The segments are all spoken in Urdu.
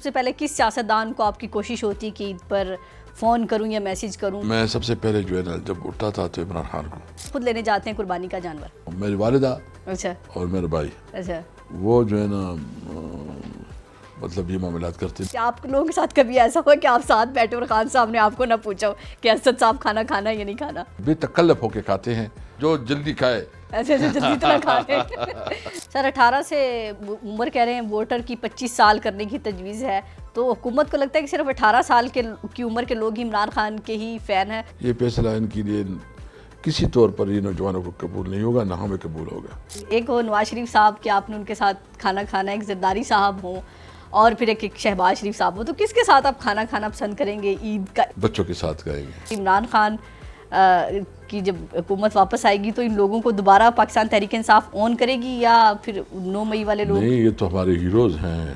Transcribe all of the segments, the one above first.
سب سے پہلے کس سیاستدان کو آپ کی کوشش ہوتی کہ عید پر فون کروں یا میسیج کروں؟ میں سب سے پہلے جو ہے نا جب اٹھتا تھا تو عمران خان کو خود لینے جاتے ہیں قربانی کا جانور؟ میری والدہ اچھا اور میرے بھائی اچھا، وہ جو ہے نا مطلب یہ معاملات کرتے کیا آپ لوگوں کے ساتھ کبھی ایسا ہوا کہ آپ ساتھ بیٹھے اور خان صاحب نے آپ کو نہ پوچھا ہو کہ اسد صاحب کھانا کھانا یا نہیں کھانا؟ بے تکلف ہو کے کھاتے ہیں جو جلدی کھائے. ایسے ایسے جلدی تو نہ کھا لیں. سر 18 سے عمر کہہ رہے ہیں ووٹر کی 25 سال کرنے کی تجویز ہے، تو حکومت کو لگتا ہے کہ صرف 18 سال کی عمر کے لوگ ہی عمران خان کے ہی فین ہیں؟ یہ فیصلہ ان کے لیے کسی طور پر یہ نوجوانوں کو قبول نہیں ہوگا، نہ ہمیں قبول ہوگا. ایک ہو نواز شریف صاحب کہ آپ نے ان کے ساتھ کھانا کھانا ہے، ایک زرداری صاحب ہوں، اور پھر ایک شہباز شریف صاحب ہوں، تو کس کے ساتھ آپ کھانا کھانا پسند کریں گے عید کا؟ بچوں کے ساتھ کھائیں گے. عمران خان کی جب حکومت واپس آئے گی تو ان لوگوں کو دوبارہ پاکستان تحریک انصاف اون کرے گی یا پھر 9 مئی والے لوگ؟ نہیں، یہ تو ہمارے ہیروز ہیں.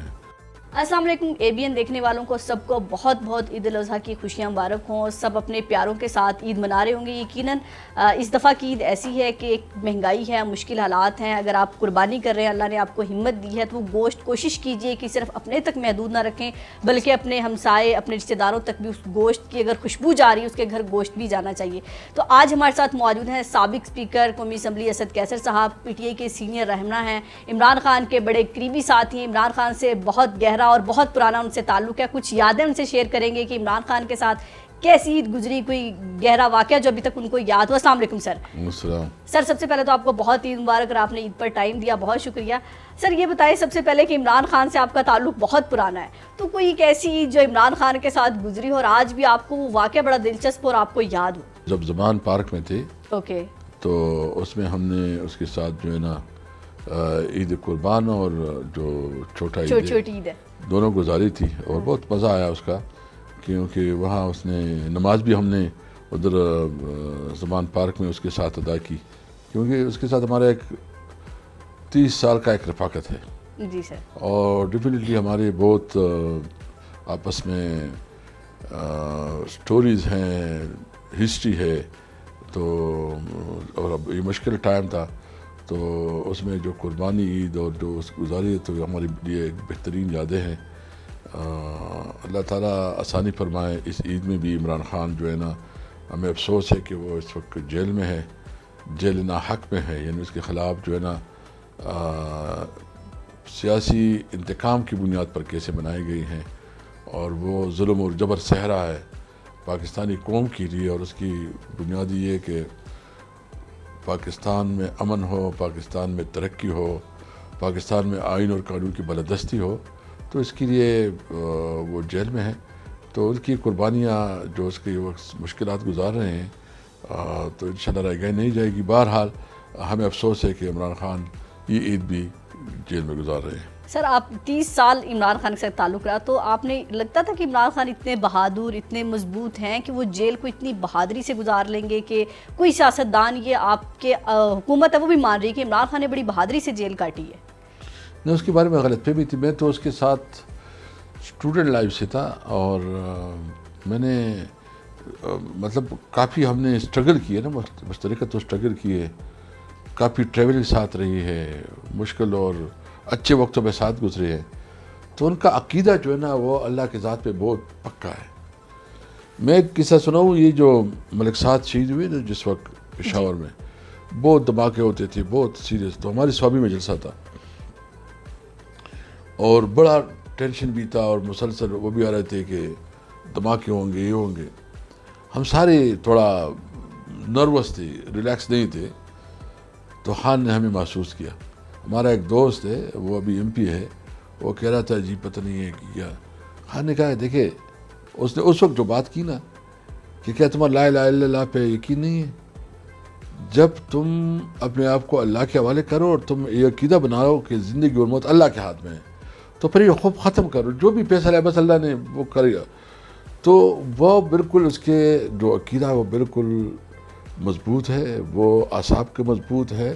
السلام علیکم اے بی این دیکھنے والوں کو سب کو بہت بہت عید الاضحیٰ کی خوشیاں مبارک ہوں. سب اپنے پیاروں کے ساتھ عید منا رہے ہوں گے. یقیناً اس دفعہ کی عید ایسی ہے کہ ایک مہنگائی ہے، مشکل حالات ہیں. اگر آپ قربانی کر رہے ہیں، اللہ نے آپ کو ہمت دی ہے، تو وہ گوشت کوشش کیجئے کہ صرف اپنے تک محدود نہ رکھیں، بلکہ اپنے ہمسائے، اپنے رشتہ داروں تک بھی اس گوشت کی اگر خوشبو جا رہی ہے، اس کے گھر گوشت بھی جانا چاہیے. تو آج ہمارے ساتھ موجود ہیں سابق اسپیکر قومی اسمبلی اسد کیسر صاحب، پی ٹی آئی کے سینئر رہنما ہیں، عمران خان کے بڑے قریبی ساتھی ہیں، عمران خان سے بہت گہرا اور بہت پرانا ان سے تعلق ہے. کچھ یادیں ان سے شیئر کریں گے کہ عمران خان کے ساتھ کیسی عید گزری، کوئی گہرا واقعہ جو ابھی تک ان کو یاد ہو. السلام علیکم سر. السلام. سر سب سے پہلے تو آپ کو بہت عید مبارک، اور آپ نے عید پر ٹائم دیا، بہت شکریہ. سر یہ بتائیں سب سے پہلے کہ عمران خان سے آپ کا تعلق بہت پرانا ہے، تو کوئی ایک ایسی عید جو عمران خان کے ساتھ گزری ہو اور آج بھی آپ کو وہ واقعہ بڑا دلچسپ اور آپ کو یاد ہو؟ جب زمان پارک میں تھے اوکے. تو اس میں ہم نے اس کے ساتھ جو ہے نا عید قربان اور جو چھوٹا چھوٹی عید ہے دونوں گزاری تھی، اور بہت مزہ آیا اس کا، کیونکہ وہاں اس نے نماز بھی ہم نے ادھر زمان پارک میں اس کے ساتھ ادا کی، کیونکہ اس کے ساتھ ہمارا ایک 30 سال کا ایک رفاقت ہے. جی سر. اور ڈیفینیٹلی ہمارے بہت آپس میں سٹوریز ہیں، ہسٹری ہے. تو اور اب یہ مشکل ٹائم تھا، تو اس میں جو قربانی عید اور جو اس گزاری تو ہمارے لیے ایک بہترین یادیں ہیں. اللہ تعالیٰ آسانی فرمائے. اس عید میں بھی عمران خان جو ہے نا، ہمیں افسوس ہے کہ وہ اس وقت جیل میں ہے، جیل ناحق میں ہے، یعنی اس کے خلاف جو ہے نا سیاسی انتقام کی بنیاد پر کیسے بنائی گئی ہیں، اور وہ ظلم اور جبر سہ رہا ہے پاکستانی قوم کے لیے. اور اس کی بنیادی یہ کہ پاکستان میں امن ہو، پاکستان میں ترقی ہو، پاکستان میں آئین اور قانون کی بالادستی ہو. تو اس کے لیے وہ جیل میں ہے. تو ان کی قربانیاں جو اس کے وقت مشکلات گزار رہے ہیں، تو انشاءاللہ رہ گئے نہیں جائے گی. بہرحال ہمیں افسوس ہے کہ عمران خان یہ عید بھی جیل میں گزار رہے ہیں. سر آپ 30 سال عمران خان کے ساتھ تعلق رہا، تو آپ نے لگتا تھا کہ عمران خان اتنے بہادر، اتنے مضبوط ہیں کہ وہ جیل کو اتنی بہادری سے گزار لیں گے کہ کوئی سیاستدان، یہ آپ کے حکومت ہے وہ بھی مان رہی ہے کہ عمران خان نے بڑی بہادری سے جیل کاٹی ہے؟ نہیں، اس کے بارے میں غلط فہمی تھی. میں تو اس کے ساتھ اسٹوڈنٹ لائف سے تھا، اور میں نے مطلب کافی ہم نے اسٹرگل کیے نا، مشترکہ تو اسٹرگل کیے، کافی ٹریولنگ ساتھ رہی ہے، مشکل اور اچھے وقتوں میں ساتھ گزرے ہیں. تو ان کا عقیدہ جو ہے نا وہ اللہ کے ذات پہ بہت پکا ہے. میں ایک قصہ سناؤں، یہ جو ملک سعد شہید ہوئے نا جس وقت پشاور میں، بہت دھماکے ہوتے تھے، بہت سیریس. تو ہماری سوابی میں جلسہ تھا، اور بڑا ٹینشن بھی تھا، اور مسلسل وہ بھی آ رہے تھے کہ دھماکے ہوں گے، یہ ہوں گے. ہم سارے تھوڑا نروس تھے، ریلیکس نہیں تھے. تو خان نے ہمیں محسوس کیا. ہمارا ایک دوست ہے، وہ ابھی ایم پی ہے، وہ کہہ رہا تھا جی پتہ نہیں ہے کہ کیا. خان نے کہا دیکھے، اس نے اس وقت جو بات کی نا کہ کیا تمہارا لا الہ الا اللہ پہ یقین نہیں ہے؟ جب تم اپنے آپ کو اللہ کے حوالے کرو اور تم یہ عقیدہ بناؤ کہ زندگی اور موت اللہ کے ہاتھ میں ہے، تو پھر یہ خوف ختم کرو، جو بھی فیصلہ ہے بس اللہ نے وہ کرے گا. تو وہ بالکل اس کے جو عقیدہ وہ بالکل مضبوط ہے، وہ اعصاب کے مضبوط ہے.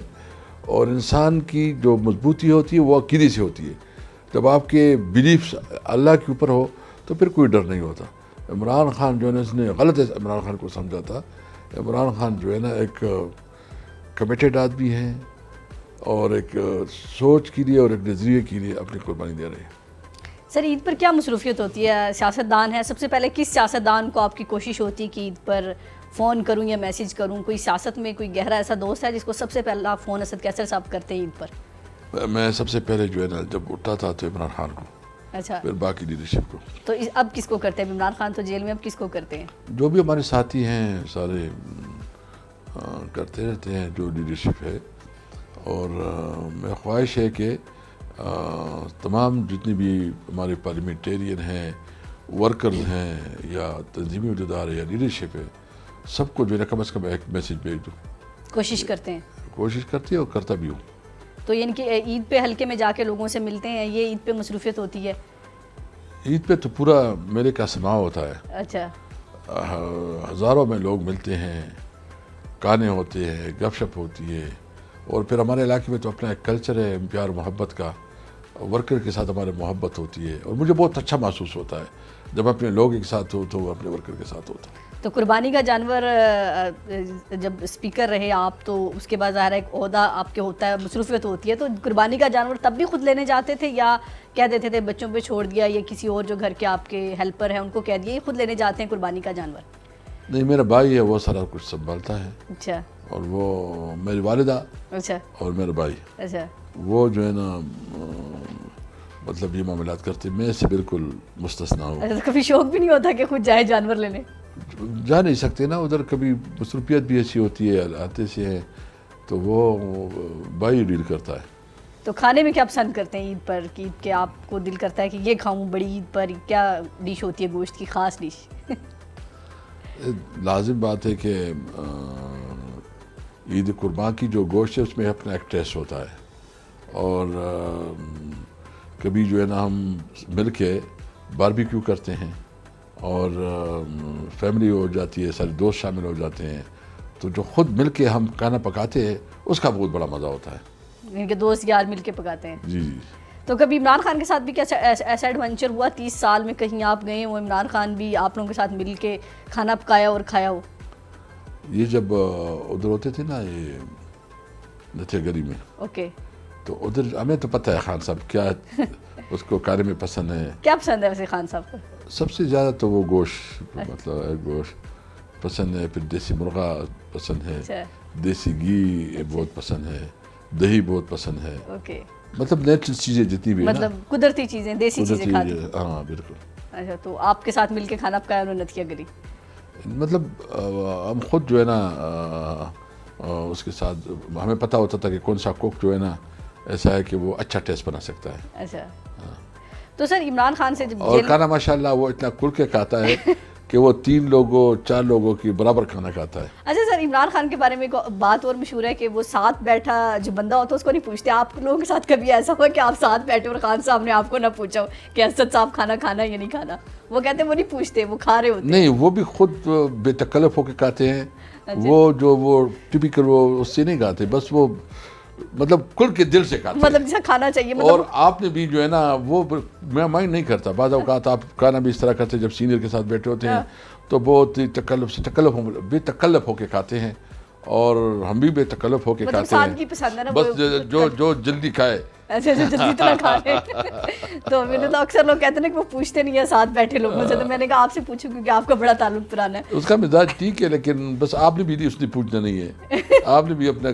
اور انسان کی جو مضبوطی ہوتی ہے وہ عقیدے سے ہوتی ہے. جب آپ کے بلیفس اللہ کے اوپر ہو تو پھر کوئی ڈر نہیں ہوتا. عمران خان جو ہے نا، اس نے غلط عمران خان کو سمجھا تھا. عمران خان جو ہے نا ایک کمیٹیڈ آدمی ہے، اور ایک سوچ کے لیے اور ایک نظریے کے لیے اپنی قربانی دے رہے ہیں. سر عید پر کیا مصروفیت ہوتی ہے؟ سیاستدان ہے، سب سے پہلے کس سیاستدان کو آپ کی کوشش ہوتی ہے کہ عید پر فون کروں یا میسیج کروں؟ کوئی سیاست میں کوئی گہرا ایسا دوست ہے جس کو سب سے پہلا فون اسد کیسر صاحب کرتے ہیں عید پر؟ میں سب سے پہلے جو ہے نا جب اٹھتا تھا تو عمران خان کو، اچھا، پھر باقی لیڈرشپ کو. تو اب کس کو کرتے ہیں؟ عمران خان تو جیل میں، اب کس کو کرتے ہیں؟ جو بھی ہمارے ساتھی ہیں سارے کرتے رہتے ہیں جو لیڈرشپ ہے. اور میں خواہش ہے کہ تمام جتنی بھی ہمارے پارلیمنٹیرین ہیں، ورکرز ہیں، یا تنظیمی عہدیدار ہے یا لیڈرشپ ہے، سب کو جو ہے نا کم از کم ایک میسیج بھیج دوں. کوشش کرتے ہیں؟ کوشش کرتی ہے اور کرتا بھی ہوں. تو یعنی کہ عید پہ حلقے میں جا کے لوگوں سے ملتے ہیں، یہ عید پہ مصروفیت ہوتی ہے؟ عید پہ تو پورا میلے کا سماع ہوتا ہے. اچھا، ہزاروں میں لوگ ملتے ہیں، گانے ہوتے ہیں، گپ شپ ہوتی ہے. اور پھر ہمارے علاقے میں تو اپنا ایک کلچر ہے پیار محبت کا، ورکر کے ساتھ ہمارے محبت ہوتی ہے. اور مجھے بہت اچھا محسوس ہوتا ہے جب اپنے لوگ ایک ساتھ ہو تو اپنے ورکر کے ساتھ ہوتا ہے. تو قربانی کا جانور جب اسپیکر رہے آپ تو اس کے بعد ظاہر ایک عہدہ آپ کے ہوتا ہے، مصروفیت ہوتی ہے، تو قربانی کا جانور تب بھی خود لینے جاتے تھے یا کہہ دیتے تھے بچوں پہ چھوڑ دیا، یا کسی اور جو گھر کے آپ کے ہیلپر ہیں ان کو کہہ دیا یہ خود لینے جاتے ہیں قربانی کا جانور؟ نہیں، میرا بھائی ہے وہ سارا کچھ سنبھالتا ہے. اچھا، اور وہ میری والدہ اچھا، اور میرا بھائی، اچھا، وہ جو ہے نا مطلب یہ معاملات کرتے. میں اس سے بالکل مستثنا ہوں. اچھا، تو کبھی شوق بھی نہیں ہوتا کہ خود جائے جانور لینے؟ جا نہیں سکتے نا ادھر، کبھی مصروفیت بھی ایسی ہوتی ہے، آتے سے ہیں تو وہ بھائی ڈیل کرتا ہے. تو کھانے میں کیا پسند کرتے ہیں عید پر؟ کہ عید کے آپ کو دل کرتا ہے کہ یہ کھاؤں بڑی عید پر؟ کیا ڈش ہوتی ہے گوشت کی خاص ڈش؟ لازم بات ہے کہ عید قربان کی جو گوشت ہے اس میں اپنا ایک ٹیسٹ ہوتا ہے. اور کبھی جو ہے نا ہم مل کے باربیکیو کرتے ہیں اور فیملی ہو جاتی ہے، سارے دوست شامل ہو جاتے ہیں، تو جو خود مل کے ہم کھانا پکاتے ہیں اس کا بہت بڑا مزہ ہوتا ہے. ان کے دوست یار مل کے پکاتے ہیں؟ جی جی. تو کبھی عمران خان کے ساتھ بھی کیا ایسا ایڈونچر ہوا 30 سال میں کہیں آپ گئے ہوں، عمران خان بھی آپ لوگوں کے ساتھ مل کے کھانا پکایا اور کھایا ہو؟ یہ جب ادھر ہوتے تھے نا یہ نتھیا گلی میں، اوکے، تو ادھر ہمیں تو پتہ ہے خان صاحب کیا اس کو کھانے میں پسند ہے. کیا پسند ہے ویسے خان صاحب کو؟ سب سے زیادہ تو وہ گوشت، مطلب گوشت پسند ہے، پھر دیسی مرغا پسند ہے، اچھا، دیسی گھی بہت پسند ہے، دہی بہت پسند ہے. اوکے، مطلب نیچرل چیزیں جتنی بھی ہیں نا، مطلب قدرتی چیزیں، دیسی چیزیں کھاتے ہیں. ہاں بالکل. اچھا، تو آپ کے ساتھ مل کے کھانا پکایا انہوں نے نتھیا گلی؟ مطلب ہم خود جو ہے نا اس کے ساتھ ہمیں پتہ ہوتا تھا کہ کون سا کوک جو ہے نا ایسا ہے کہ وہ اچھا ٹیسٹ بنا سکتا ہے. اچھا، تو سر عمران خان سے جب اور کھانا ماشاءاللہ وہ اتنا کھل کے کھاتا ہے کہ وہ 3 لوگوں 4 لوگوں کی برابر کھانا کھاتا ہے. اچھا سر، عمران خان کے بارے میں ایک بات اور مشہور ہے کہ وہ ساتھ بیٹھا جو بندہ ہوتا ہے اس کو نہیں پوچھتے. آپ لوگوں کے ساتھ کبھی ایسا ہوا کہ آپ ساتھ بیٹھے اور خان صاحب نے آپ کو نہ پوچھا ہو کہ اسد صاحب کھانا کھانا یا نہیں کھانا؟ وہ کہتے ہیں وہ نہیں پوچھتے، وہ کھا رہے ہوتے ہیں. نہیں، وہ بھی خود بے تکلف ہو کے کھاتے ہیں. وہ ٹپیکل وہ اس سے نہیں کھاتے، بس وہ مطلب کھل کے دل سے کھاتے ہیں، مطلب جیسا کھانا چاہیے. اور آپ نے بھی جو ہے نا وہ میں مائنڈ نہیں کرتا. بعض اوقات آپ کھانا بھی اس طرح کرتے جب سینئر کے ساتھ بیٹھے ہوتے ہیں تو بہت ہی بے تکلف ہو کے کھاتے ہیں، اور ہم بھی بے تکلف ہو کے مطلب کھاتے ہیں. سادگی پسند ہے نا، بس جو جلدی کھائے. ایسے جلدی طرح کھا لیں. تو میں نے تو اکثر لوگ کہتے ہیں نا کہ وہ پوچھتے نہیں ہیں ساتھ بیٹھے لوگوں سے، تو میں نے کہا آپ سے پوچھوں کیونکہ آپ کا بڑا تعلق پرانا ہے. اس کا مزاج ٹھیک ہے، لیکن بس آپ نے بھی اس نے پوچھنا نہیں ہے، آپ نے بھی اپنا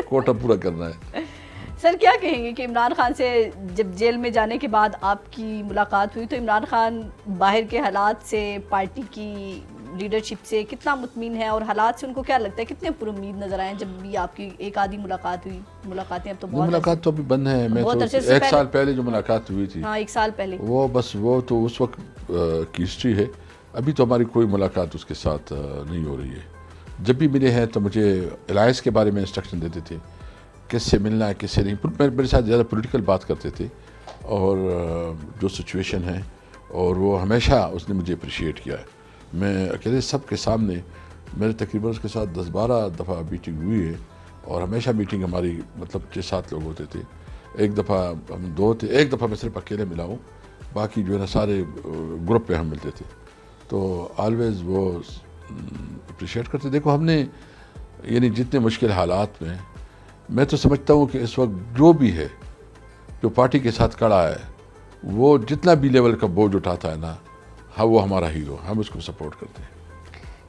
کوٹا پورا کرنا ہے. سر کیا کہیں گے کہ عمران خان سے جب جیل میں جانے کے بعد آپ کی ملاقات ہوئی تو عمران خان باہر کے حالات سے، پارٹی کی لیڈرشپ سے کتنا مطمئن ہے، اور حالات سے ان کو کیا لگتا ہے کتنے پر امید نظر آئے جب بھی آپ کی ایک آدھی ملقات ہوئی؟ ملاقاتیں اب تو بہت ملاقات تو ابھی بند ہے. میں تو 1 سال پہلے جو ملاقات ہوئی تھی، ہاں 1 سال پہلے، وہ تو اس وقت کی ہسٹری ہے. ابھی تو ہماری کوئی ملاقات اس کے ساتھ نہیں ہو رہی ہے. جب بھی ملے ہیں تو مجھے الائنس کے بارے میں انسٹرکشن دیتے تھے، کس سے ملنا ہے کس سے نہیں. میرے ساتھ زیادہ پولیٹیکل بات کرتے تھے اور جو سچویشن ہے، اور وہ ہمیشہ اس نے مجھے اپریشیٹ کیا ہے. میں اکیلے سب کے سامنے میرے تقریباً اس کے ساتھ 10-12 دفعہ میٹنگ ہوئی ہے، اور ہمیشہ میٹنگ ہماری مطلب 6-7 لوگ ہوتے تھے. ایک دفعہ ہم 2 تھے، ایک دفعہ میں صرف اکیلے ملا ہوں، باقی جو ہے نا سارے گروپ پہ ہم ملتے تھے. تو آلویز وہ اپریشیٹ کرتے. دیکھو ہم نے یعنی جتنے مشکل حالات میں تو سمجھتا ہوں کہ اس وقت جو بھی ہے جو پارٹی کے ساتھ کھڑا ہے وہ جتنا بھی لیول کا بوجھ اٹھاتا ہے نا، ہاں وہ ہمارا ہیرو، ہم اس کو سپورٹ کرتے ہیں۔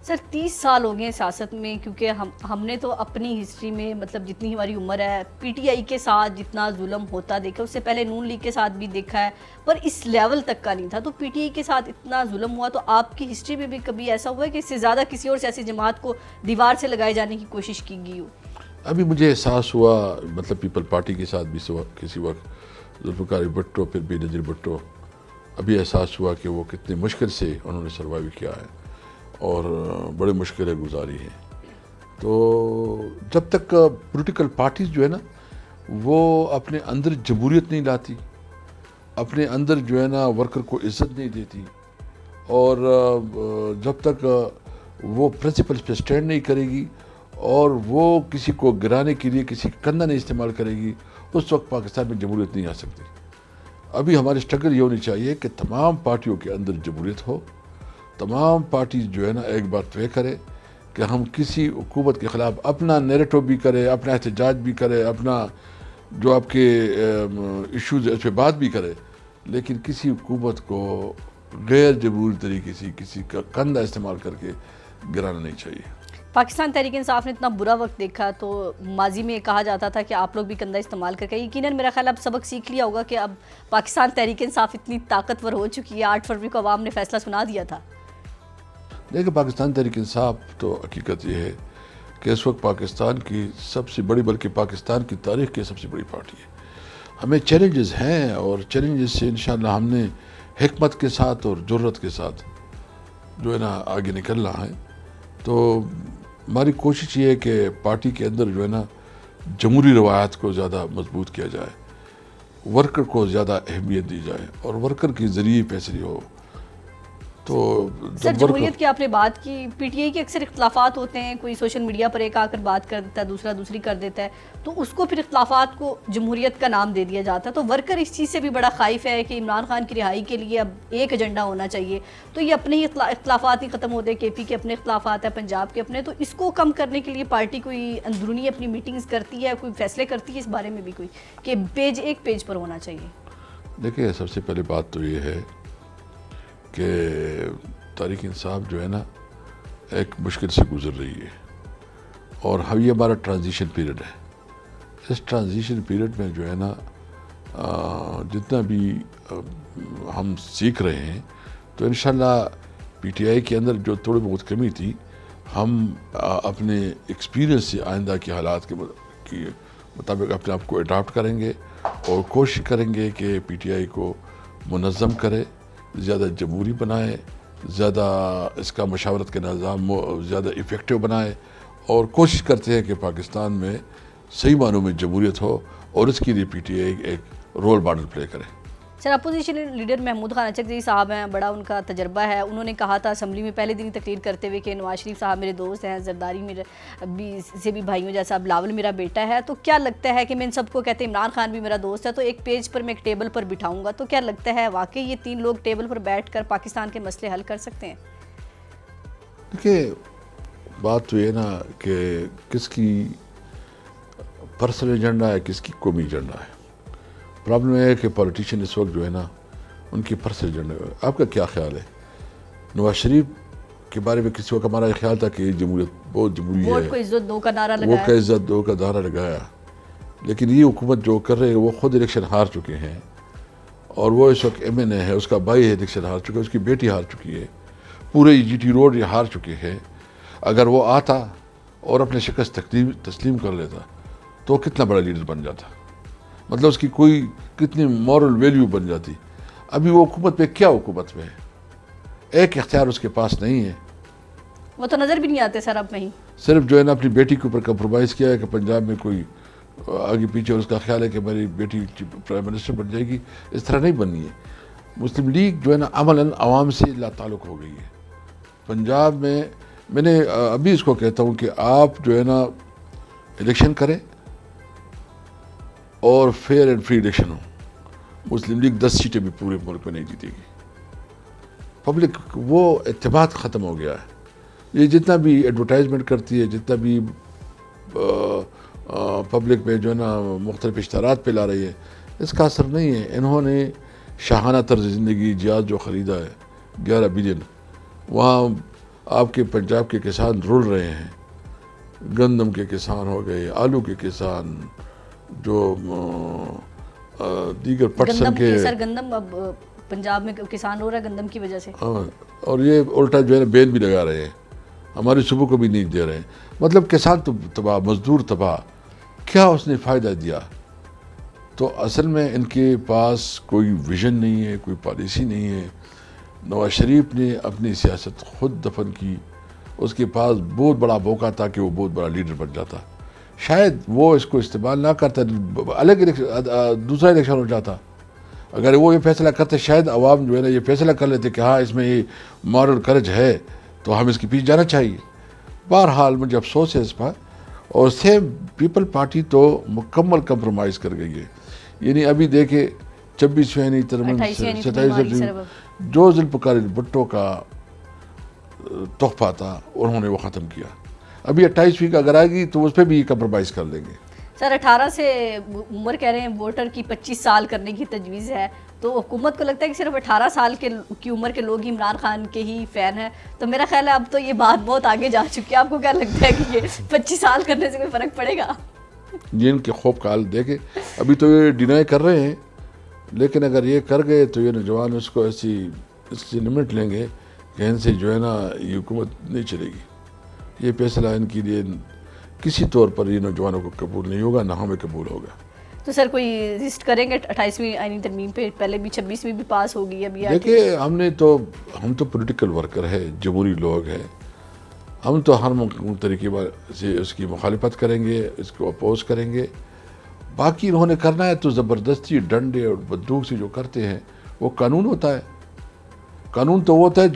سر 30 سال ہو گئے سیاست میں، کیونکہ ہم نے تو اپنی ہسٹری میں مطلب جتنی ہماری عمر ہے پی ٹی آئی کے ساتھ جتنا ظلم ہوتا دیکھا، اس سے پہلے نون لیگ کے ساتھ بھی دیکھا ہے، پر اس لیول تک کا نہیں تھا۔ تو پی ٹی آئی کے ساتھ اتنا ظلم ہوا، تو آپ کی ہسٹری میں بھی کبھی ایسا ہوا ہے کہ اس سے زیادہ کسی اور سیاسی جماعت کو دیوار سے لگائے جانے کی کوشش کی گئی ہو؟ ابھی مجھے احساس ہوا، مطلب پیپل پارٹی کے ساتھ بھی کسی وقت ذوالفقار علی بھٹو، پھر بے نظیر بھٹو، ابھی احساس ہوا کہ وہ کتنے مشکل سے انہوں نے سروائیو کیا ہے اور بڑے مشکلیں گزاری ہیں۔ تو جب تک پولیٹیکل پارٹیز جو ہے نا وہ اپنے اندر جمہوریت نہیں لاتی، اپنے اندر جو ہے نا ورکر کو عزت نہیں دیتی، اور جب تک وہ پرنسپلز پہ سٹینڈ نہیں کرے گی اور وہ کسی کو گرانے کے لیے کسی کندھا نہیں استعمال کرے گی، اس وقت پاکستان میں جمہوریت نہیں آ سکتی۔ ابھی ہماری اسٹرگل یہ ہونی چاہیے کہ تمام پارٹیوں کے اندر جمہوریت ہو، تمام پارٹیز جو ہے نا ایک بات طے کرے کہ ہم کسی حکومت کے خلاف اپنا نیریٹو بھی کرے، اپنا احتجاج بھی کرے، اپنا جو آپ کے ایشوز اس پہ بات بھی کرے، لیکن کسی حکومت کو غیر جمہوری طریقے سے کسی کا کندھا استعمال کر کے گرانا نہیں چاہیے۔ پاکستان تحریک انصاف نے اتنا برا وقت دیکھا، تو ماضی میں کہا جاتا تھا کہ آپ لوگ بھی کندھا استعمال کر کے، یقیناً میرا خیال اب سبق سیکھ لیا ہوگا کہ اب پاکستان تحریک انصاف اتنی طاقتور ہو چکی ہے، 8 فروری کو عوام نے فیصلہ سنا دیا تھا۔ دیکھیں، پاکستان تحریک انصاف تو حقیقت یہ ہے کہ اس وقت پاکستان کی سب سے بڑی، بلکہ پاکستان کی تاریخ کی سب سے بڑی پارٹی ہے۔ ہمیں چیلنجز ہیں اور چیلنجز سے انشاءاللہ ہم نے حکمت کے ساتھ اور جرت کے ساتھ جو ہے نا آگے نکلنا ہے۔ تو ہماری کوشش یہ ہے کہ پارٹی کے اندر جو ہے نا جمہوری روایات کو زیادہ مضبوط کیا جائے، ورکر کو زیادہ اہمیت دی جائے اور ورکر کے ذریعے فیصلے ہو۔ تو سر جمہوریت کی آپ نے بات کی، پی ٹی آئی کے اکثر اختلافات ہوتے ہیں، کوئی سوشل میڈیا پر ایک آ کر بات کر دیتا ہے، دوسرا دوسری کر دیتا ہے، تو اس کو پھر اختلافات کو جمہوریت کا نام دے دیا جاتا ہے۔ تو ورکر اس چیز سے بھی بڑا خائف ہے کہ عمران خان کی رہائی کے لیے اب ایک ایجنڈا ہونا چاہیے، تو یہ اپنے ہی اختلافات نہیں ختم ہوتے، کے پی کے اپنے اختلافات ہیں، پنجاب کے اپنے، تو اس کو کم کرنے کے لیے پارٹی کوئی اندرونی اپنی میٹنگز کرتی ہے، کوئی فیصلے کرتی ہے اس بارے میں بھی کوئی کہ ایک پیج پر ہونا چاہیے؟ دیکھیں، سب سے پہلے بات تو یہ ہے کہ تحریک انصاف جو ہے نا ایک مشکل سے گزر رہی ہے، اور یہ ہمارا ٹرانزیشن پیریڈ ہے۔ اس ٹرانزیشن پیریڈ میں جو ہے نا جتنا بھی ہم سیکھ رہے ہیں، تو انشاءاللہ پی ٹی آئی کے اندر جو تھوڑی بہت کمی تھی، ہم اپنے ایکسپیرینس سے آئندہ کے حالات کے مطابق اپنے آپ کو اڈاپٹ کریں گے اور کوشش کریں گے کہ پی ٹی آئی کو منظم کرے، زیادہ جمہوری بنائے، زیادہ اس کا مشاورت کے نظام زیادہ ایفیکٹو بنائے، اور کوشش کرتے ہیں کہ پاکستان میں صحیح معنوں میں جمہوریت ہو، اور اس کے لیے پی ٹی آئی ایک رول ماڈل پلے کرے۔ سر اپوزیشن لیڈر محمود خان اچکزئی صاحب ہیں، بڑا ان کا تجربہ ہے، انہوں نے کہا تھا اسمبلی میں پہلے دن ہی تقریر کرتے ہوئے کہ نواز شریف صاحب میرے دوست ہیں، زرداری میرے سے بھی بھائیوں جیسا، بلاول میرا بیٹا ہے، تو کیا لگتا ہے کہ میں ان سب کو کہتے ہیں عمران خان بھی میرا دوست ہے، تو ایک پیج پر میں ایک ٹیبل پر بٹھاؤں گا، تو کیا لگتا ہے واقعی یہ 3 لوگ ٹیبل پر بیٹھ کر پاکستان کے مسئلے حل کر سکتے ہیں؟ دیکھیے، بات تو یہ نا کہ کس کی پرسنل ایجنڈا ہے، کس کی قومی ایجنڈا ہے۔ پرابلم یہ ہے کہ پولیٹیشین اس وقت جو ہے نا ان کی پرسنل ایجنڈا ہے۔ آپ کا کیا خیال ہے؟ نواز شریف کے بارے میں کسی وقت ہمارا خیال تھا کہ یہ جمہوریت بہت جمہوری ہے، ووٹ کو عزت دو کا نعرہ ووٹ لگایا، کا عزت دو کا نعرہ لگایا، لیکن یہ حکومت جو کر رہے ہیں وہ خود الیکشن ہار چکے ہیں، اور وہ اس وقت ایم این اے ہے، اس کا بھائی ہے الیکشن ہار چکا ہے، اس کی بیٹی ہار چکی ہے، پورے جی ٹی روڈ یہ ہار چکے ہیں۔ اگر وہ آتا اور اپنے شکست تسلیم کر لیتا تو کتنا بڑا لیڈر بن جاتا، مطلب اس کی کوئی کتنی مورل ویلیو بن جاتی۔ ابھی وہ حکومت میں کیا حکومت میں ہے، ایک اختیار اس کے پاس نہیں ہے، وہ تو نظر بھی نہیں آتے سر اب میں ہی۔ صرف جو ہے نا اپنی بیٹی کے اوپر کمپرومائز کیا ہے کہ پنجاب میں کوئی آگے پیچھے، اور اس کا خیال ہے کہ میری بیٹی پرائم منسٹر بن جائے گی، اس طرح نہیں بننی ہے۔ مسلم لیگ جو ہے نا عملاً عوام سے لا تعلق ہو گئی ہے پنجاب میں نے ابھی اس کو کہتا ہوں کہ آپ جو ہے نا الیکشن کریں اور فیئر اینڈ فری الیکشن ہو، مسلم لیگ 10 سیٹیں بھی پورے ملک میں نہیں جیتے گی۔ پبلک وہ اعتماد ختم ہو گیا ہے، یہ جتنا بھی ایڈورٹائزمنٹ کرتی ہے، جتنا بھی پبلک میں جو ہے نا مختلف اشتہارات پہ لا رہی ہے، اس کا اثر نہیں ہے۔ انہوں نے شاہانہ طرز زندگی جہاز جو خریدا ہے 11 بلین، وہاں آپ کے پنجاب کے کسان رول رہے ہیں، گندم کے کسان ہو گئے، آلو کے کسان، جو دیگر پٹسن گندم کے، کی سر گندم اب پنجاب میں کسان ہو رہا ہے گندم کی وجہ سے. اور یہ الٹا جو ہے نا بین بھی لگا رہے ہیں، ہماری صبح کو بھی نہیں دے رہے ہیں. مطلب کسان تو تباہ، مزدور تباہ، کیا اس نے فائدہ دیا؟ تو اصل میں ان کے پاس کوئی ویژن نہیں ہے، کوئی پالیسی نہیں ہے. نواز شریف نے اپنی سیاست خود دفن کی، اس کے پاس بہت بڑا موقع تھا کہ وہ بہت بڑا لیڈر بن جاتا، شاید وہ اس کو استعمال نہ کرتا، الگ دوسرا الیکشن ہو جاتا. اگر وہ یہ فیصلہ کرتے شاید عوام جو ہے نا یہ فیصلہ کر لیتے کہ ہاں اس میں یہ مارل کرج ہے تو ہم اس کے پیچھے جانا چاہیے. بہرحال مجھے افسوس ہے اس پر. اور سیم پیپل پارٹی تو مکمل کمپرومائز کر گئی ہے. یعنی ابھی دیکھیں 26ویں ترمیم 27 جو ذوالفقار بھٹو کا تحفہ تھا انہوں نے وہ ختم کیا. ابھی 28ویں کا اگر آئے گی تو اس پہ بھی کمپرومائز کر لیں گے. سر 18 سے عمر کہہ رہے ہیں ووٹر کی 25 سال کرنے کی تجویز ہے، تو حکومت کو لگتا ہے کہ صرف 18 سال کی عمر کے لوگ ہی عمران خان کے ہی فین ہیں. تو میرا خیال ہے اب تو یہ بات بہت آگے جا چکی ہے. آپ کو کیا لگتا ہے کہ یہ 25 سال کرنے سے کوئی فرق پڑے گا؟ یہ ان کے خوف کا حال دیکھیں. ابھی تو یہ ڈینائی کر رہے ہیں، لیکن اگر یہ کر گئے تو یہ نوجوان اس کو اس سے لمٹ لیں گے کہ ان سے جو ہے نا یہ حکومت نہیں چلے گی. یہ فیصلہ ان کے لیے کسی طور پر یہ نوجوانوں کو قبول نہیں ہوگا، نہ ہمیں قبول ہوگا. تو سر کوئی رجسٹ کریں گے 28ویں آئینی ترمیم پہ؟ پہلے بھی 26ویں بھی پاس ہوگی ابھی. دیکھیں ہم تو پولیٹیکل ورکر ہے، جمہوری لوگ ہیں. ہم تو ہر ممکن طریقے سے اس کی مخالفت کریں گے، اس کو اپوز کریں گے. باقی انہوں نے کرنا ہے تو زبردستی ڈنڈے اور بندوق سے جو کرتے ہیں وہ قانون ہوتا ہے. قانون تو وہ ہوتا ہے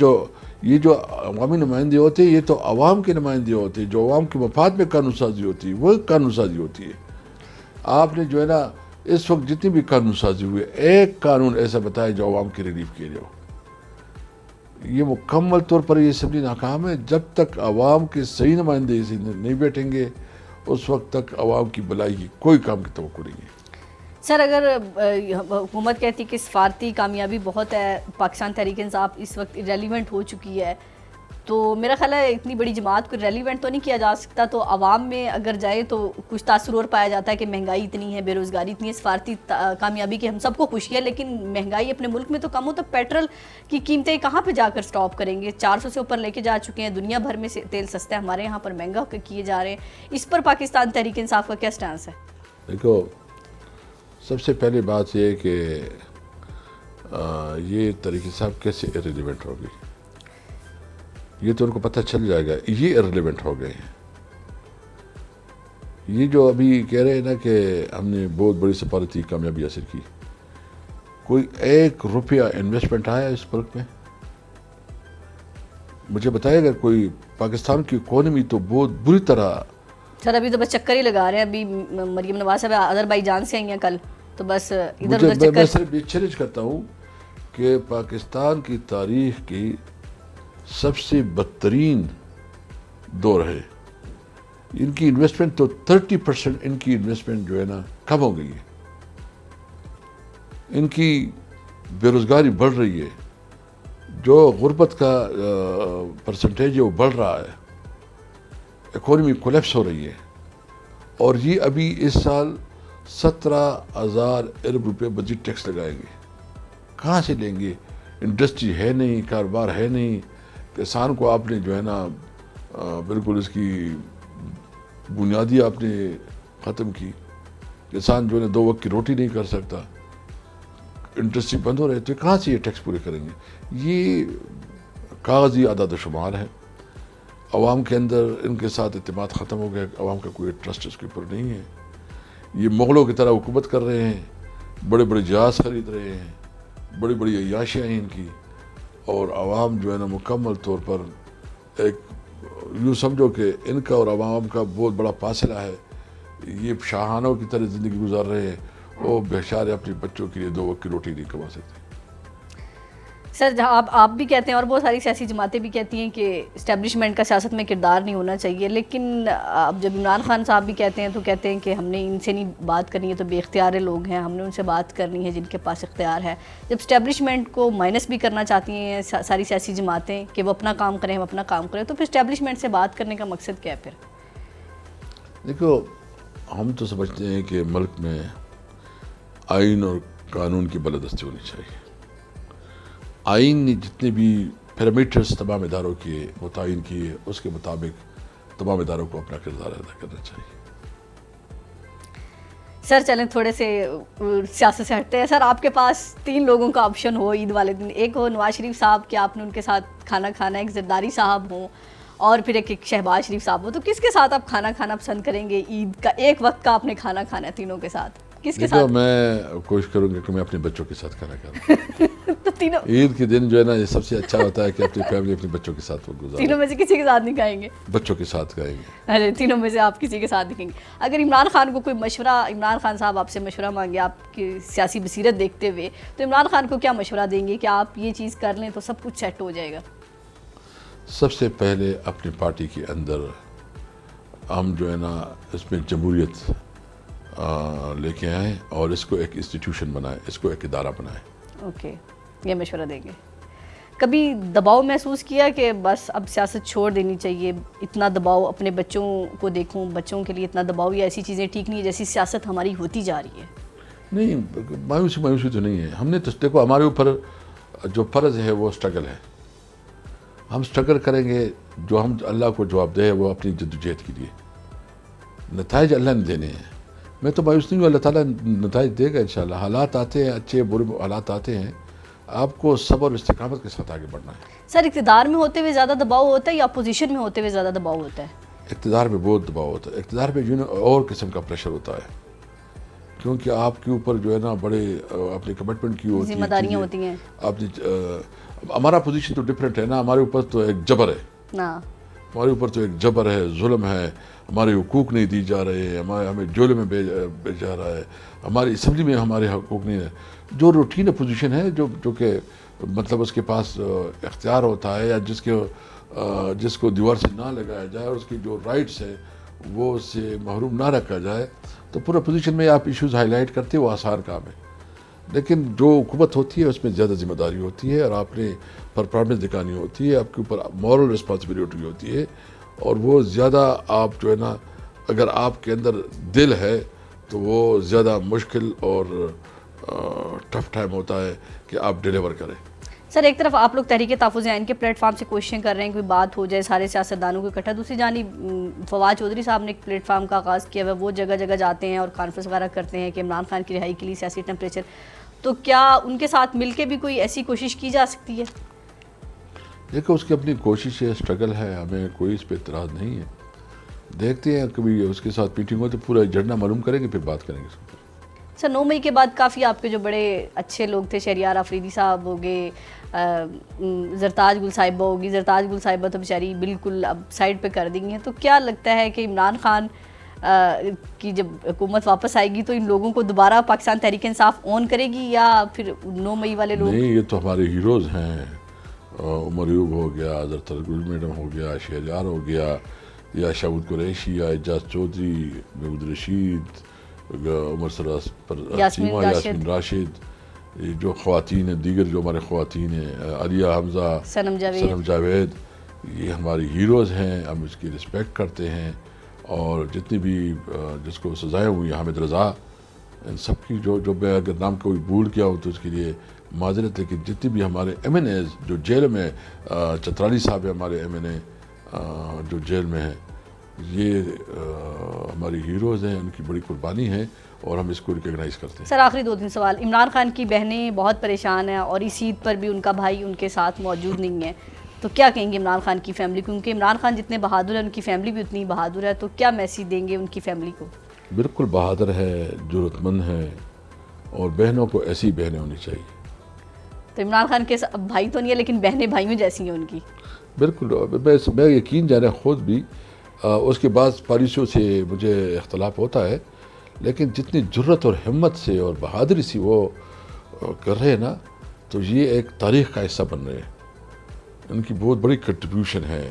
یہ جو عوامی نمائندے ہوتے ہیں یہ تو عوام کے نمائندے ہوتے ہیں، جو عوام کے مفاد میں قانون سازی ہوتی ہے وہ قانون سازی ہوتی ہے. آپ نے جو ہے نا اس وقت جتنی بھی قانون سازی ہوئی ایک قانون ایسا بتایا جو عوام کی ریلیف کے لیے ہو. یہ مکمل طور پر یہ اسمبلی ناکام ہے. جب تک عوام کے صحیح نمائندے اسے نہیں بیٹھیں گے اس وقت تک عوام کی بھلائی کی کوئی کام کی توقع نہیں ہے. سر اگر حکومت کہتی کہ سفارتی کامیابی بہت ہے، پاکستان تحریک انصاف اس وقت ریلیونٹ ہو چکی ہے، تو میرا خیال ہے اتنی بڑی جماعت کو ریلیونٹ تو نہیں کیا جا سکتا. تو عوام میں اگر جائے تو کچھ تاثر اور پایا جاتا ہے کہ مہنگائی اتنی ہے، بے روزگاری اتنی ہے. سفارتی کامیابی کی ہم سب کو خوشی ہے، لیکن مہنگائی اپنے ملک میں تو کم ہو تو پیٹرول کی قیمتیں کہاں پہ جا کر سٹاپ کریں گے؟ 400 سے اوپر لے کے جا چکے ہیں. دنیا بھر میں تیل سستا ہے، ہمارے یہاں پر مہنگا کیے جا رہے ہیں. اس پر پاکستان تحریک انصاف کا کیا سٹانس ہے؟ دیکھو، سب سے پہلی بات یہ ہے کہ یہ تحریک انصاف کیسے ریلیونٹ ہوگی یہ تو ان کو پتہ چل جائے گا. یہ ارریلیونٹ ہو گئے ہیں. یہ جو ابھی کہہ رہے ہیں نا کہ ہم نے بہت بڑی سفارتی کامیابی حاصل کی، کوئی 1 روپیہ انویسٹمنٹ آیا اس ملک میں؟ مجھے بتائے اگر کوئی پاکستان کی اکانومی تو بہت بری طرح. سر ابھی تو بس چکر ہی لگا رہے ہیں. ابھی مریم نواز صاحب آذربائیجان سے آئی ہیں کل، تو بس ادھر ادھر چکر. میں صرف یہ چیلنج کرتا ہوں کہ پاکستان کی تاریخ کی سب سے بدترین دور ہے. ان کی انویسٹمنٹ تو 30% ان کی انویسٹمنٹ جو ہے نا کم ہو گئی ہے. ان کی بے روزگاری بڑھ رہی ہے، جو غربت کا پرسنٹیج ہے وہ بڑھ رہا ہے، اکانومی کولیپس ہو رہی ہے. اور یہ ابھی اس سال 17,000 ارب روپے مزید ٹیکس لگائیں گے. کہاں سے لیں گے؟ انڈسٹری ہے نہیں، کاروبار ہے نہیں. کسان کو آپ نے جو ہے نا بالکل اس کی بنیادی آپ نے ختم کی. کسان جو ہے نا 2 وقت کی روٹی نہیں کر سکتا. انڈسٹری بند ہو رہے تو کہاں سے یہ ٹیکس پورے کریں گے؟ یہ کاغذی اعداد و شمار ہے. عوام کے اندر ان کے ساتھ اعتماد ختم ہو گیا. عوام کا کوئی ٹرسٹ اس کے اوپر نہیں ہے. یہ مغلوں کی طرح حکومت کر رہے ہیں، بڑے بڑے جہاز خرید رہے ہیں، بڑی بڑی عیاشیاں ہیں ان کی. اور عوام جو ہے نا مکمل طور پر ایک یوں سمجھو کہ ان کا اور عوام کا بہت بڑا فاصلہ ہے. یہ شاہانوں کی طرح زندگی گزار رہے ہیں. وہ بیچارے اپنے بچوں کے لیے 2 وقت کی روٹی نہیں کما سکتے. سر جہاں آپ بھی کہتے ہیں اور بہت ساری سیاسی جماعتیں بھی کہتی ہیں کہ اسٹیبلشمنٹ کا سیاست میں کردار نہیں ہونا چاہیے، لیکن اب جب عمران خان صاحب بھی کہتے ہیں تو کہتے ہیں کہ ہم نے ان سے نہیں بات کرنی ہے، تو بے اختیار لوگ ہیں، ہم نے ان سے بات کرنی ہے جن کے پاس اختیار ہے. جب اسٹیبلشمنٹ کو مائنس بھی کرنا چاہتی ہیں ساری سیاسی جماعتیں کہ وہ اپنا کام کریں، ہم اپنا کام کریں، تو پھر اسٹیبلشمنٹ سے بات کرنے کا مقصد کیا ہے پھر؟ دیکھو، ہم تو سمجھتے ہیں کہ ملک میں آئین اور قانون کی بالادستی ہونی چاہیے. آئین نے جتنے بھی پیرامیٹرز تمام اداروں کے متعین کیے، اس کے مطابق تمام اداروں کو اپنا کردار ادا کرنا چاہیے. سر چلیں تھوڑے سے سیاست سے ہٹتے ہیں. سر آپ کے پاس 3 لوگوں کا آپشن ہو عید والے دن، ایک ہو نواز شریف صاحب کہ آپ نے ان کے ساتھ کھانا کھانا ہے، ایک زرداری صاحب ہوں، اور پھر ایک شہباز شریف صاحب ہو، تو کس کے ساتھ آپ کھانا کھانا پسند کریں گے؟ عید کا ایک وقت کا آپ نے کھانا کھانا ہے تینوں کے ساتھ، کس کے دیکھو، ساتھ؟ میں کوشش کروں گا کہ میں اپنے بچوں کے ساتھ کھانا کھاؤں. تو تینوں عید کے دن جو ہے نا، یہ سب سے اچھا ہوتا ہے کہ اپنی فیملی اپنے بچوں کے ساتھ وقت گزارے. تینوں میں سے کسی کے ساتھ نہیں کھائیں گے؟ بچوں کے ساتھ کھائیں گے. ارے تینوں میں سے آپ کسی کے ساتھ دکھیں گے. اگر عمران خان کو کوئی مشورہ، عمران خان صاحب آپ سے مشورہ مانگے آپ کی سیاسی بصیرت دیکھتے ہوئے، تو عمران خان کو کیا مشورہ دیں گے کہ آپ یہ چیز کر لیں تو سب کچھ سیٹ ہو جائے گا؟ سب سے پہلے اپنی پارٹی کے اندر ہم جو ہے نا اس میں جمہوریت لے کے آئیں اور اس کو ایک انسٹیٹیوشن بنائیں، اس کو ایک ادارہ بنائیں. اوکے، یہ مشورہ دیں گے. کبھی دباؤ محسوس کیا کہ بس اب سیاست چھوڑ دینی چاہیے، اتنا دباؤ اپنے بچوں کو دیکھوں، بچوں کے لیے اتنا دباؤ یا ایسی چیزیں ٹھیک نہیں ہے جیسی سیاست ہماری ہوتی جا رہی ہے؟ نہیں، مایوسی تو نہیں ہے. ہم نے تو دیکھو، ہمارے اوپر جو فرض ہے وہ اسٹرگل ہے. ہم اسٹرگل کریں گے، جو ہم اللہ کو جواب دے وہ اپنی جدوجہد کے لیے. نتائج اللہ نے دینے ہیں. میں تو مایوس نہیں ہوں، اللہ تعالیٰ نتائج دے گا انشاءاللہ. حالات آتے ہیں، اچھے برے حالات آتے ہیں، آپ کو صبر اور استقامت کے ساتھ آگے بڑھنا ہے. سر اقتدار میں ہوتے ہوئے زیادہ دباؤ ہوتا ہے یا اپوزیشن میں ہوتے ہوئے زیادہ دباؤ ہوتا ہے؟ اقتدار میں بہت دباؤ ہوتا ہے. اقتدار میں جو ہے نا اور قسم کا پریشر ہوتا ہے، کیونکہ آپ کے اوپر جو ہے نا بڑے اپنی کمٹمنٹ کی ہوتی ہے، ذمہ داریاں ہوتی ہیں. ہمارا پوزیشن تو ڈفرینٹ ہے نا. ہمارے اوپر تو ایک جبر ہے، ہمارے اوپر تو ایک جبر ہے، ظلم ہے، ہمارے حقوق نہیں دی جا رہے ہیں، ہمیں جیل میں بھیجا جا رہا ہے، ہماری اسمبلی میں ہمارے حقوق نہیں ہے. جو روٹین اپوزیشن ہے، جو کہ مطلب اس کے پاس اختیار ہوتا ہے، یا جس کو دیوار سے نہ لگایا جائے اور اس کی جو رائٹس ہے وہ اس سے محروم نہ رکھا جائے، تو پورا پوزیشن میں آپ ایشوز ہائی لائٹ کرتے وہ آسان کام ہے. لیکن جو حکومت ہوتی ہے اس میں زیادہ ذمہ داری ہوتی ہے، اور آپ نے پرفارمنس دکھانی ہوتی ہے، آپ کے اوپر مورل رسپانسبلٹی ہوتی ہے، اور وہ زیادہ آپ جو ہے نا، اگر آپ کے اندر دل ہے تو وہ زیادہ مشکل اور ٹف ٹائم ہوتا ہے کہ آپ ڈیلیور کریں. سر ایک طرف آپ لوگ تحریک تحفظ آئین کے پلیٹ فارم سے کوششیں کر رہے ہیں کوئی بات ہو جائے، سارے سیاستدانوں کو اکٹھا. دوسری جانب فواد چودھری صاحب نے ایک پلیٹ فارم کا آغاز کیا ہوا ہے، وہ جگہ جگہ جاتے ہیں اور کانفرنس وغیرہ کرتے ہیں کہ عمران خان کی رہائی کے لیے سیاسی ٹیمپریچر. تو کیا ان کے ساتھ مل کے بھی کوئی ایسی کوشش کی جا سکتی ہے؟ دیکھو، اس کی اپنی کوشش ہے، اسٹرگل ہے، ہمیں کوئی اس پہ اعتراض نہیں ہے. دیکھتے ہیں، کبھی اس کے ساتھ میٹنگ ہو تو پورا ایجنڈا معلوم کریں گے، پھر بات کریں گے. سر 9 مئی کے بعد کافی آپ کے جو بڑے اچھے لوگ تھے، شہریار آفریدی صاحب ہو گئے، زرتاج گل صاحبہ ہوگی. زرتاج گل صاحبہ تو بیچاری بالکل اب سائڈ پہ کر دی ہیں. تو کیا لگتا ہے کہ عمران خان کی جب حکومت واپس آئے گی تو ان لوگوں کو دوبارہ پاکستان تحریک انصاف اون کرے گی، یا پھر 9 مئی والے لوگ؟ نہیں، یہ تو ہمارے ہیروز ہیں. عمر ایوب ہو گیا، زرتاج گل میڈم ہو گیا، شہریار ہو گیا، یا شاہد قریشی، یا اعجاز چودھری، محمود رشید، عمر سراج یاسمین راشد، یہ جو خواتین ہیں، دیگر جو ہمارے خواتین ہیں، عالیہ حمزہ، سنم جاوید، یہ ہماری ہیروز ہیں. ہم اس کی رسپیکٹ کرتے ہیں، اور جتنی بھی جس کو سزائیں ہوئی، حامد رضا، ان سب کی جو میں اگر نام کوئی بھول گیا ہو تو اس کے لیے معذرت. لیکن جتنی بھی ہمارے ایم این ایز جو جیل میں، چترالی صاحب ہے ہمارے ایم این اے جو جیل میں ہیں، یہ ہماری ہیروز ہیں، ان کی بڑی قربانی ہے، اور ہم اس کو ریکگنائز کرتے ہیں. سر آخری 2-3 سوال. عمران خان کی بہنیں بہت پریشان ہیں اور اس عید پر بھی ان کا بھائی ان کے ساتھ موجود نہیں ہے، تو کیا کہیں گے عمران خان کی فیملی؟ کیونکہ عمران خان جتنے بہادر ہیں ان کی فیملی بھی اتنی بہادر ہے، تو کیا میسیج دیں گے ان کی فیملی کو؟ بالکل بہادر ہے، جرأت مند ہے، اور بہنوں کو ایسی بہنیں ہونی چاہیے. تو عمران خان کے بھائی تو نہیں ہے لیکن بہنیں بھائیوں جیسی ہیں ان کی. بالکل، میں یقین جانے خود بھی اس کے بعد پالیسیوں سے مجھے اختلاف ہوتا ہے، لیکن جتنی جرأت اور ہمت سے اور بہادری سے وہ کر رہے ہیں نا، تو یہ ایک تاریخ کا حصہ بن رہے ہیں. ان کی بہت بڑی کنٹریبیوشن ہے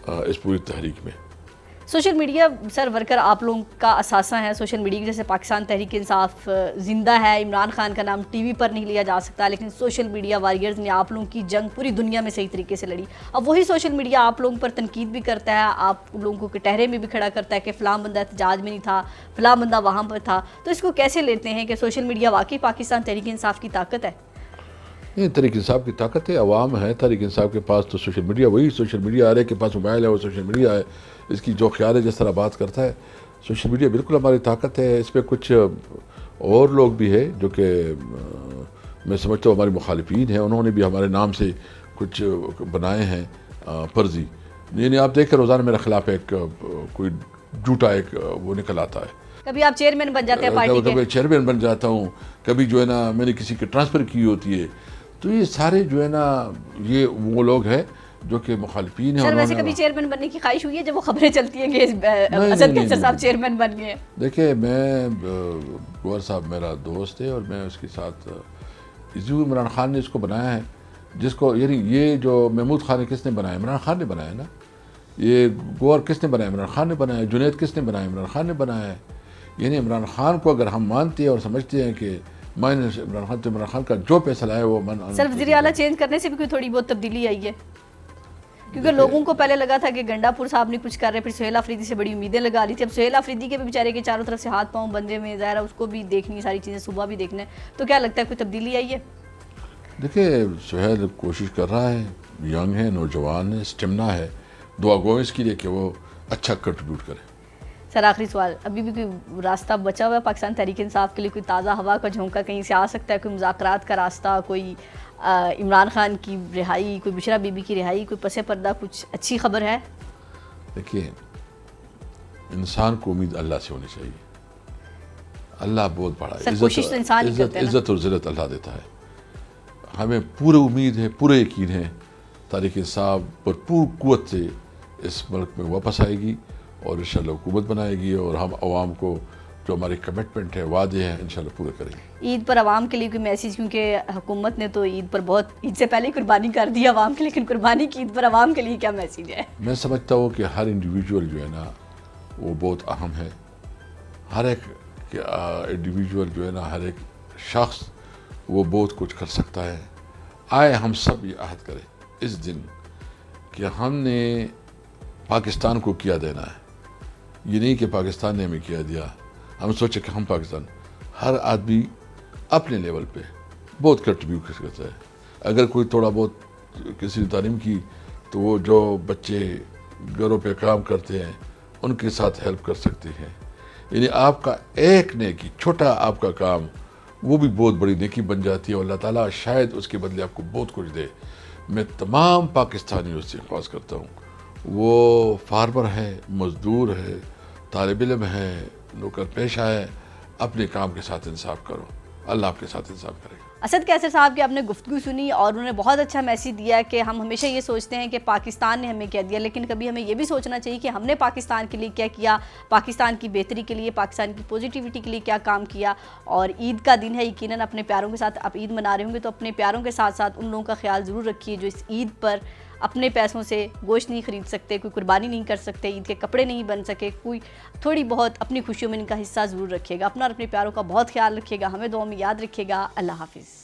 اس پوری تحریک میں. سوشل میڈیا سر ورکر آپ لوگوں کا اثاثہ ہے. سوشل میڈیا کی جیسے پاکستان تحریک انصاف زندہ ہے، عمران خان کا نام ٹی وی پر نہیں لیا جا سکتا، لیکن سوشل میڈیا واریئرز نے آپ لوگوں کی جنگ پوری دنیا میں صحیح طریقے سے لڑی. اب وہی سوشل میڈیا آپ لوگوں پر تنقید بھی کرتا ہے، آپ لوگوں کو کٹہرے میں بھی کھڑا کرتا ہے کہ فلاں بندہ احتجاج میں نہیں تھا، فلاں بندہ وہاں پر تھا. تو اس کو کیسے لیتے ہیں کہ سوشل میڈیا واقعی پاکستان تحریک انصاف کی طاقت ہے؟ یہ تحریک انصاف کی طاقت ہے، عوام ہے. تحریک انصاف کے پاس تو سوشل میڈیا، وہی سوشل میڈیا آ رہے کے پاس موبائل ہے، وہ سوشل میڈیا ہے. اس کی جو خیال ہے جس طرح بات کرتا ہے، سوشل میڈیا بالکل ہماری طاقت ہے. اس پہ کچھ اور لوگ بھی ہے جو کہ میں سمجھتا ہوں ہمارے مخالفین ہیں، انہوں نے بھی ہمارے نام سے کچھ بنائے ہیں فرضی. یعنی آپ دیکھ کر روزانہ میرے خلاف ایک کوئی جھوٹا ایک وہ نکل آتا ہے. کبھی آپ چیئرمین بن جاتے ہیں پارٹی کے، کبھی چیئرمین بن جاتا ہوں، کبھی جو ہے نا میں نے کسی کی ٹرانسفر کی ہوتی ہے. تو یہ سارے جو ہے نا یہ وہ لوگ ہیں جو کہ مخالفین ہیں. سر ویسے کبھی چیئرمین بننے کی خواہش ہوئی ہے جب وہ خبریں چلتی ہیں کہ اسد کیسر صاحب چیئرمین بن گئے ہیں؟ دیکھیں میں گوہر صاحب میرا دوست ہے اور میں اس کے ساتھ عمران خان نے اس کو بنایا ہے، جس کو یعنی یہ جو محمود خان کس نے بنایا؟ عمران خان نے بنایا نا. یہ گوہر کس نے بنایا؟ عمران خان نے بنایا. جنید کس نے بنایا؟ عمران خان نے بنایا ہے. یعنی عمران خان کو اگر ہم مانتے ہیں اور سمجھتے ہیں کہ عمران خان تو عمران خان کا جو فیصلہ ہے وہ سر وزیر اعلیٰ چینج کرنے سے بھی کوئی تھوڑی بہت تبدیلی آئی ہے؟ کیونکہ لوگوں کو پہلے لگا تھا کہ گنڈا پور صاحب نے کچھ کر رہے، پھر سہیل آفریدی سے بڑی امیدیں لگا لی تھی. اب سہیل آفریدی کے بھی بیچارے کے چاروں طرف سے ہاتھ پاؤں بندے میں، ظاہر ہے اس کو بھی دیکھنی ساری چیزیں، صبح بھی دیکھنا ہے. تو کیا لگتا ہے کوئی تبدیلی آئی ہے؟ دیکھیں سہیل کوشش کر رہا ہے، ینگ ہے، نوجوان ہے، اسٹیمنا ہے. دعا گو اس کے لیے کہ وہ اچھا کنٹریبیوٹ کرے. سر آخری سوال، ابھی بھی کوئی راستہ بچا ہوا ہے پاکستان تحریک انصاف کے لیے؟ کوئی تازہ ہوا کا جھونکا کہیں سے آ سکتا ہے؟ کوئی مذاکرات کا راستہ، کوئی عمران خان کی رہائی، کوئی بشرا بی بی کی رہائی، کوئی پس پردہ کچھ اچھی خبر ہے؟ دیکھیے انسان کو امید اللہ سے ہونی چاہیے. اللہ بہت بڑا ہے. سر کوشش تو انسان ہی کرتے ہیں نا. عزت اور ذلت اللہ دیتا ہے. ہمیں پورے امید ہے، پورے یقین ہے تحریک انصاف بھرپور قوت سے اس ملک میں واپس آئے گی اور انشاءاللہ حکومت بنائے گی، اور ہم عوام کو جو ہماری کمٹمنٹ ہے، وعدے ہیں، انشاءاللہ پورے کریں گے. عید پر عوام کے لیے کوئی میسیج؟ کیونکہ حکومت نے تو عید پر عید سے پہلے قربانی کر دی عوام کے، لیکن قربانی کی عید پر عوام کے لیے کیا میسیج ہے؟ میں سمجھتا ہوں کہ ہر انڈیویجول جو ہے نا وہ بہت اہم ہے. ہر ایک انڈیویجول جو ہے نا، ہر ایک شخص وہ بہت کچھ کر سکتا ہے. آئے ہم سب یہ عہد کریں اس دن کہ ہم نے پاکستان کو کیا دینا ہے. یہ نہیں کہ پاکستان نے ہمیں کیا دیا. ہم سوچیں کہ ہم پاکستان، ہر آدمی اپنے لیول پہ بہت کنٹریبیوٹ کرتا ہے. اگر کوئی تھوڑا بہت کسی نے تعلیم کی تو وہ جو بچے گھروں پہ کام کرتے ہیں ان کے ساتھ ہیلپ کر سکتے ہیں. یعنی آپ کا ایک نیکی، چھوٹا آپ کا کام، وہ بھی بہت بڑی نیکی بن جاتی ہے، اور اللہ تعالیٰ شاید اس کے بدلے آپ کو بہت کچھ دے. میں تمام پاکستانیوں سے خواہش کرتا ہوں، وہ فارمر ہے، مزدور ہے، طالب علم ہے، نوکر پیشہ ہے، اپنے کام کے ساتھ انصاف کرو، اللہ آپ کے ساتھ انصاف کرے گا. اسد کیسر صاحب کی آپ نے گفتگو سنی اور انہوں نے بہت اچھا میسیج دیا کہ ہم ہمیشہ یہ سوچتے ہیں کہ پاکستان نے ہمیں کیا دیا، لیکن کبھی ہمیں یہ بھی سوچنا چاہیے کہ ہم نے پاکستان کے لیے کیا کیا، پاکستان کی بہتری کے لیے، پاکستان کی پوزیٹیوٹی کے لیے کیا کام کیا. اور عید کا دن ہے، یقیناً اپنے پیاروں کے ساتھ آپ عید منا رہے ہوں گے، تو اپنے پیاروں کے ساتھ ساتھ ان لوگوں کا خیال ضرور رکھیے جو اس عید پر اپنے پیسوں سے گوشت نہیں خرید سکتے، کوئی قربانی نہیں کر سکتے، عید کے کپڑے نہیں بن سکے، کوئی تھوڑی بہت اپنی خوشیوں میں ان کا حصہ ضرور رکھیے گا. اپنا اور اپنے پیاروں کا بہت خیال رکھیے گا، ہمیں دعاؤں میں یاد رکھیے گا. اللہ حافظ.